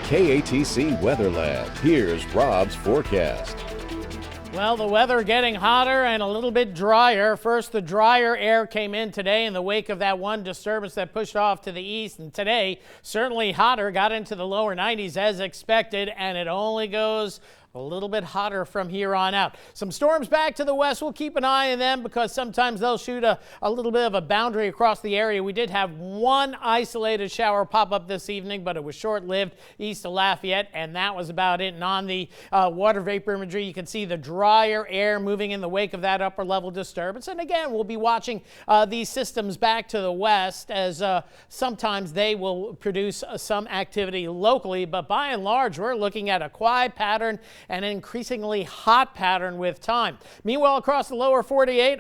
KATC Weather Lab. Here's Rob's forecast. Well, the weather getting hotter and a little bit drier. First, the drier air came in today in the wake of that one disturbance that pushed off to the east. And today, certainly hotter, got into the lower 90s as expected, and it only goes a little bit hotter from here on out. Some storms back to the west. We'll keep an eye on them because sometimes they'll shoot a little bit of a boundary across the area. We did have one isolated shower pop up this evening, but it was short-lived east of Lafayette, and that was about it. And on the water vapor imagery, you can see the drier air moving in the wake of that upper level disturbance. And again, we'll be watching these systems back to the west as sometimes they will produce some activity locally, but by and large, we're looking at a quiet pattern and an increasingly hot pattern with time. Meanwhile, across the lower 48,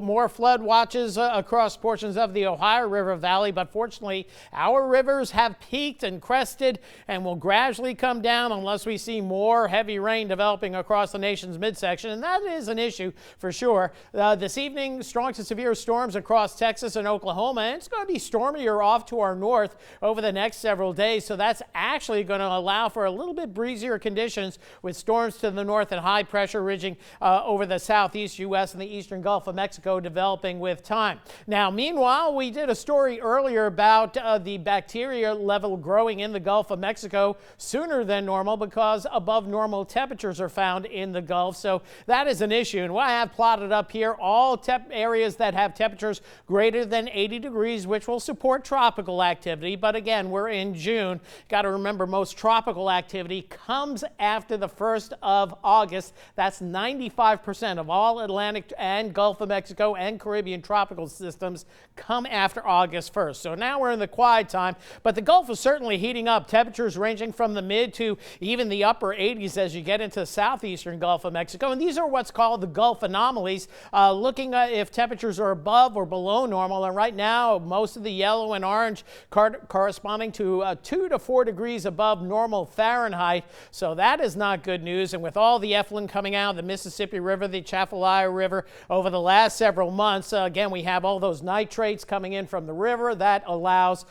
more flood watches across portions of the Ohio River Valley, but fortunately, our rivers have peaked and crested and will gradually come down unless we see more heavy rain developing across the nation's midsection, and that is an issue for sure. This evening, strong to severe storms across Texas and Oklahoma, and it's going to be stormier off to our north over the next several days, so that's actually going to allow for a little bit breezier conditions with storms to the north and high pressure ridging over the southeast U.S. and the eastern Gulf of Mexico developing with time. Now, meanwhile, we did a story earlier about the bacteria level growing in the Gulf of Mexico sooner than normal because above normal temperatures are found in the Gulf. So that is an issue. And what I have plotted up here, all areas that have temperatures greater than 80 degrees, which will support tropical activity. But again, we're in June. Got to remember, most tropical activity comes after the 1st of August. That's 95% of all Atlantic and Gulf of Mexico and Caribbean tropical systems come after August 1st. So now we're in the quiet time, but the Gulf is certainly heating up. Temperatures ranging from the mid to even the upper 80s as you get into the southeastern Gulf of Mexico. And these are what's called the Gulf anomalies, looking at if temperatures are above or below normal. And right now, most of the yellow and orange corresponding to 2 to 4 degrees above normal Fahrenheit. So that is not good news. And with all the effluent coming out of the Mississippi River, the Chafalaya River over the last several months, again, we have all those nitrates coming in from the river. That allows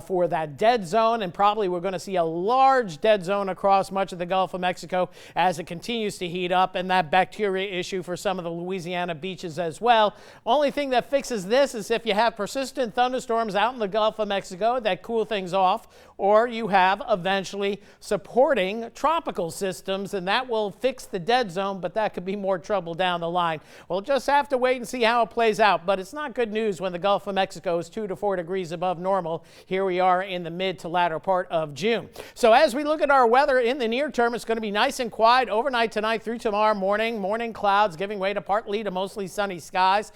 for that dead zone, and probably we're going to see a large dead zone across much of the Gulf of Mexico as it continues to heat up, and that bacteria issue for some of the Louisiana beaches as well. Only thing that fixes this is if you have persistent thunderstorms out in the Gulf of Mexico that cool things off, or you have eventually supporting tropical systems, and that will fix the dead zone, but that could be more trouble down the line. We'll just have to wait and see how it plays out, but it's not good news when the Gulf of Mexico is 2 to 4 degrees above normal. Here we are in the mid to latter part of June. So as we look at our weather in the near term, it's going to be nice and quiet overnight tonight through tomorrow morning. Morning clouds giving way to partly to mostly sunny skies.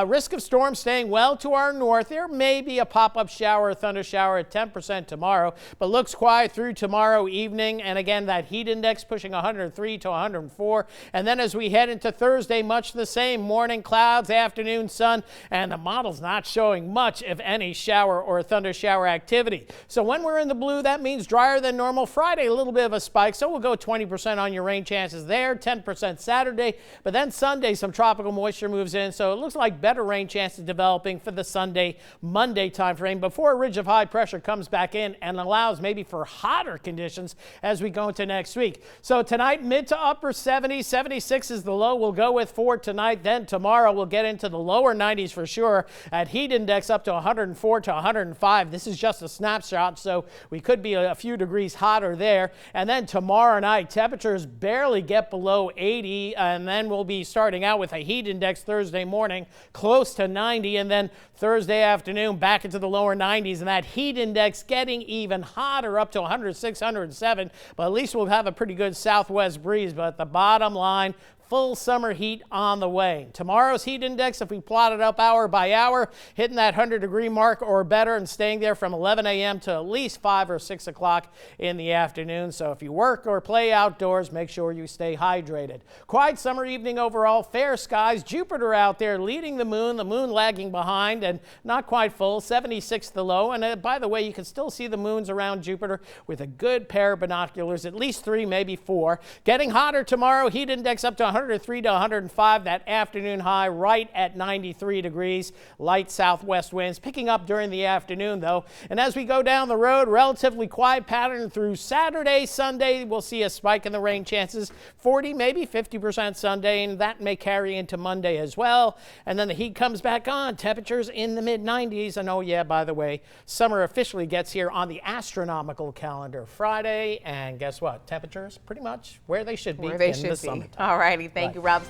Risk of storms staying well to our north. There may be a pop-up shower or thunder shower at 10% tomorrow, but looks quiet through tomorrow evening. And again, that heat index pushing 103 to 104. And then as we head into Thursday, much the same. Morning clouds, afternoon sun, and the model's not showing much, if any, shower or thunder shower activity. So when we're in the blue, that means drier than normal. Friday, a little bit of a spike, so we'll go 20% on your rain chances there, 10% Saturday. But then Sunday, some tropical moisture moves in, so it looks like better rain chances developing for the Sunday, Monday time frame before a ridge of high pressure comes back in and allows maybe for hotter conditions as we go into next week. So tonight, mid to upper 70s, 76 is the low we'll go with for tonight. Then tomorrow we'll get into the lower 90s for sure. At heat index up to 104 to 105. This is just a snapshot, so we could be a few degrees hotter there. And then tomorrow night, temperatures barely get below 80, and then we'll be starting out with a heat index Thursday morning close to 90, and then Thursday afternoon back into the lower 90s, and that heat index getting even hotter up to 106, 107. But at least we'll have a pretty good southwest breeze. But the bottom line, full summer heat on the way. Tomorrow's heat index, if we plot it up hour by hour, hitting that 100-degree mark or better and staying there from 11 a.m. to at least 5 or 6 o'clock in the afternoon. So if you work or play outdoors, make sure you stay hydrated. Quiet summer evening overall, fair skies. Jupiter out there leading the moon lagging behind and not quite full, 76 the low. And by the way, you can still see the moons around Jupiter with a good pair of binoculars, at least 3, maybe 4. Getting hotter tomorrow, heat index up to 100. 103 to 105. That afternoon high right at 93 degrees. Light southwest winds picking up during the afternoon, though. And as we go down the road, relatively quiet pattern through Saturday, Sunday. We'll see a spike in the rain chances, 40, maybe 50% Sunday, and that may carry into Monday as well. And then the heat comes back on. Temperatures in the mid-90s. And oh yeah, by the way, summer officially gets here on the astronomical calendar Friday. And guess what? Temperatures pretty much where they should be in the summertime. All righty. Thank you, Rob. Still